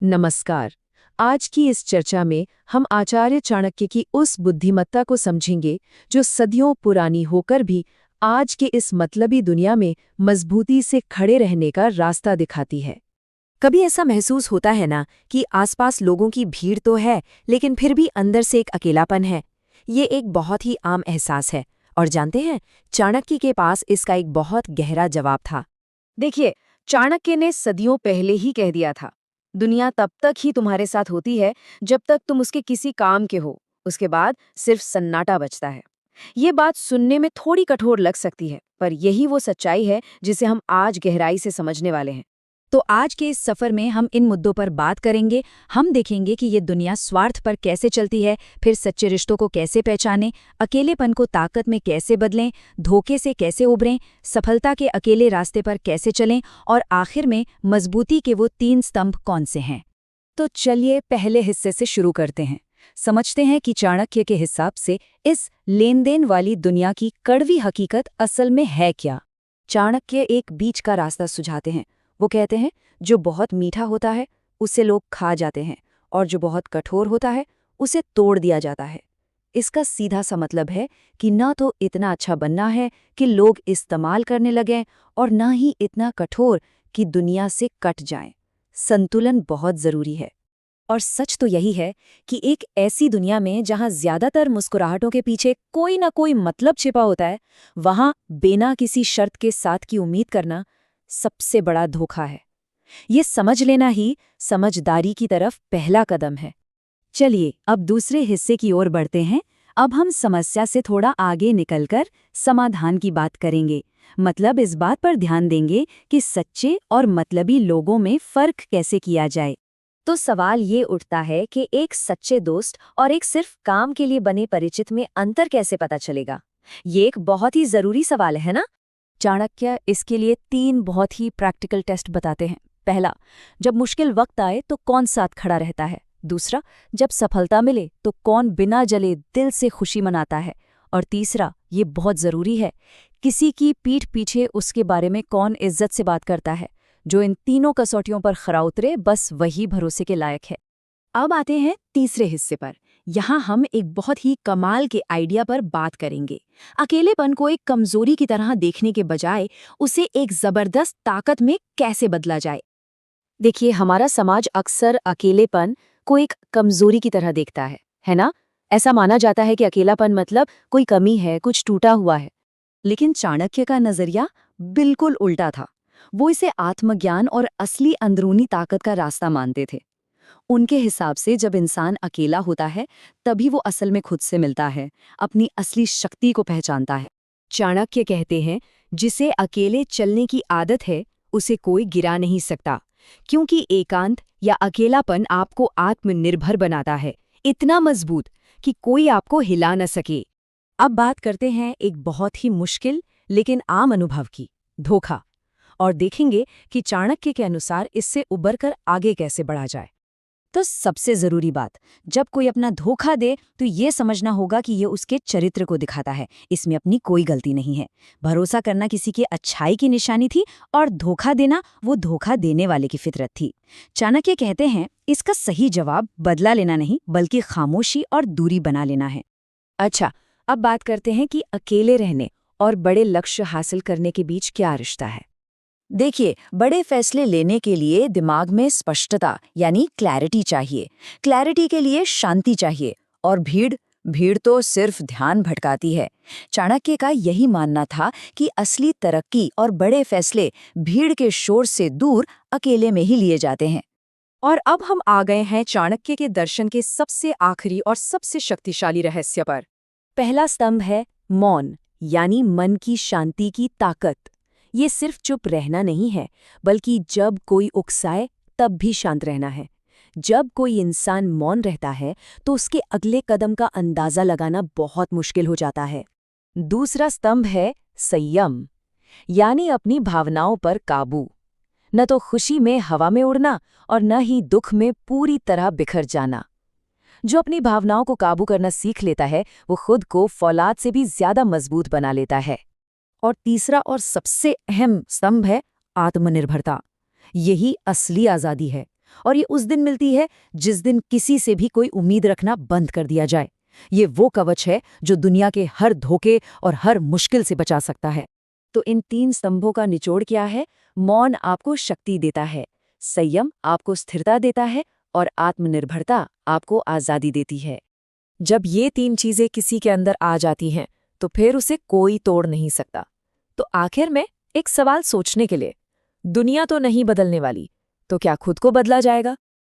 नमस्कार। आज की इस चर्चा में हम आचार्य चाणक्य की उस बुद्धिमत्ता को समझेंगे जो सदियों पुरानी होकर भी आज के इस मतलबी दुनिया में मजबूती से खड़े रहने का रास्ता दिखाती है। कभी ऐसा महसूस होता है ना कि आसपास लोगों की भीड़ तो है, लेकिन फिर भी अंदर से एक अकेलापन है। ये एक बहुत ही आम एहसास है। और जानते हैं, चाणक्य के पास इसका एक बहुत गहरा जवाब था। देखिए, चाणक्य ने सदियों पहले ही कह दिया था, दुनिया तब तक ही तुम्हारे साथ होती है जब तक तुम उसके किसी काम के हो। उसके बाद सिर्फ सन्नाटा बचता है। ये बात सुनने में थोड़ी कठोर लग सकती है, पर यही वो सच्चाई है जिसे हम आज गहराई से समझने वाले हैं। तो आज के इस सफ़र में हम इन मुद्दों पर बात करेंगे। हम देखेंगे कि ये दुनिया स्वार्थ पर कैसे चलती है, फिर सच्चे रिश्तों को कैसे पहचानें, अकेलेपन को ताकत में कैसे बदलें, धोखे से कैसे उबरें, सफलता के अकेले रास्ते पर कैसे चलें और आखिर में मजबूती के वो 3 स्तंभ कौन से हैं। तो चलिए पहले हिस्से से शुरू करते हैं। समझते हैं कि चाणक्य के हिसाब से इस लेन देन वाली दुनिया की कड़वी हकीकत असल में है क्या। चाणक्य एक बीच का रास्ता सुझाते हैं। वो कहते हैं, जो बहुत मीठा होता है उसे लोग खा जाते हैं, और जो बहुत कठोर होता है उसे तोड़ दिया जाता है। इसका सीधा सा मतलब है कि ना तो इतना अच्छा बनना है कि लोग इस्तेमाल करने लगें, और ना ही इतना कठोर कि दुनिया से कट जाएं। संतुलन बहुत ज़रूरी है। और सच तो यही है कि एक ऐसी दुनिया में जहां ज्यादातर मुस्कुराहटों के पीछे कोई ना कोई मतलब छिपा होता है, वहां बिना किसी शर्त के साथ की उम्मीद करना सबसे बड़ा धोखा है। ये समझ लेना ही समझदारी की तरफ पहला कदम है। चलिए अब दूसरे हिस्से की ओर बढ़ते हैं। अब हम समस्या से थोड़ा आगे निकलकर समाधान की बात करेंगे। मतलब इस बात पर ध्यान देंगे कि सच्चे और मतलबी लोगों में फर्क कैसे किया जाए। तो सवाल ये उठता है कि एक सच्चे दोस्त और एक सिर्फ काम के लिए बने परिचित में अंतर कैसे पता चलेगा। ये एक बहुत ही जरूरी सवाल है ना। चाणक्य इसके लिए 3 बहुत ही प्रैक्टिकल टेस्ट बताते हैं। पहला, जब मुश्किल वक्त आए तो कौन साथ खड़ा रहता है। दूसरा, जब सफलता मिले तो कौन बिना जले दिल से खुशी मनाता है। और तीसरा, ये बहुत जरूरी है, किसी की पीठ पीछे उसके बारे में कौन इज्जत से बात करता है। जो इन तीनों कसौटियों पर खरा उतरे, बस वही भरोसे के लायक है। अब आते हैं तीसरे हिस्से पर। यहाँ हम एक बहुत ही कमाल के आइडिया पर बात करेंगे। अकेलेपन को एक कमजोरी की तरह देखने के बजाय उसे एक जबरदस्त ताकत में कैसे बदला जाए। देखिए, हमारा समाज अक्सर अकेलेपन को एक कमजोरी की तरह देखता है ना। ऐसा माना जाता है कि अकेलापन मतलब कोई कमी है, कुछ टूटा हुआ है। लेकिन चाणक्य का नजरिया बिल्कुल उल्टा था। वो इसे आत्मज्ञान और असली अंदरूनी ताकत का रास्ता मानते थे। उनके हिसाब से जब इंसान अकेला होता है तभी वो असल में खुद से मिलता है, अपनी असली शक्ति को पहचानता है। चाणक्य कहते हैं, जिसे अकेले चलने की आदत है उसे कोई गिरा नहीं सकता, क्योंकि एकांत या अकेलापन आपको आत्मनिर्भर बनाता है, इतना मजबूत कि कोई आपको हिला न सके। अब बात करते हैं एक बहुत ही मुश्किल लेकिन आम अनुभव की, धोखा, और देखेंगे कि चाणक्य के अनुसार इससे उबरकर आगे कैसे बढ़ा जाए। तो सबसे जरूरी बात, जब कोई अपना धोखा दे तो ये समझना होगा कि ये उसके चरित्र को दिखाता है, इसमें अपनी कोई गलती नहीं है। भरोसा करना किसी की अच्छाई की निशानी थी, और धोखा देना वो धोखा देने वाले की फितरत थी। चाणक्य कहते हैं, इसका सही जवाब बदला लेना नहीं, बल्कि खामोशी और दूरी बना लेना है। अच्छा, अब बात करते हैं कि अकेले रहने और बड़े लक्ष्य हासिल करने के बीच क्या रिश्ता है। देखिए, बड़े फैसले लेने के लिए दिमाग में स्पष्टता यानी क्लैरिटी चाहिए। क्लैरिटी के लिए शांति चाहिए, और भीड़ तो सिर्फ ध्यान भटकाती है। चाणक्य का यही मानना था कि असली तरक्की और बड़े फैसले भीड़ के शोर से दूर अकेले में ही लिए जाते हैं। और अब हम आ गए हैं चाणक्य के दर्शन के सबसे आखिरी और सबसे शक्तिशाली रहस्य पर। पहला स्तंभ है मौन, यानी मन की शांति की ताकत। ये सिर्फ चुप रहना नहीं है, बल्कि जब कोई उकसाए तब भी शांत रहना है। जब कोई इंसान मौन रहता है तो उसके अगले कदम का अंदाजा लगाना बहुत मुश्किल हो जाता है। दूसरा स्तंभ है संयम, यानी अपनी भावनाओं पर काबू। न तो खुशी में हवा में उड़ना और न ही दुख में पूरी तरह बिखर जाना। जो अपनी भावनाओं को काबू करना सीख लेता है, वो खुद को फौलाद से भी ज्यादा मजबूत बना लेता है। और तीसरा और सबसे अहम स्तंभ है आत्मनिर्भरता। यही असली आज़ादी है। और ये उस दिन मिलती है जिस दिन किसी से भी कोई उम्मीद रखना बंद कर दिया जाए। ये वो कवच है जो दुनिया के हर धोखे और हर मुश्किल से बचा सकता है। तो इन 3 स्तंभों का निचोड़ क्या है? मौन आपको शक्ति देता है, संयम आपको स्थिरता देता है और आत्मनिर्भरता आपको आज़ादी देती है। जब ये 3 चीजें किसी के अंदर आ जाती हैं, तो फिर उसे कोई तोड़ नहीं सकता। तो आखिर में एक सवाल सोचने के लिए, दुनिया तो नहीं बदलने वाली, तो क्या खुद को बदला जाएगा?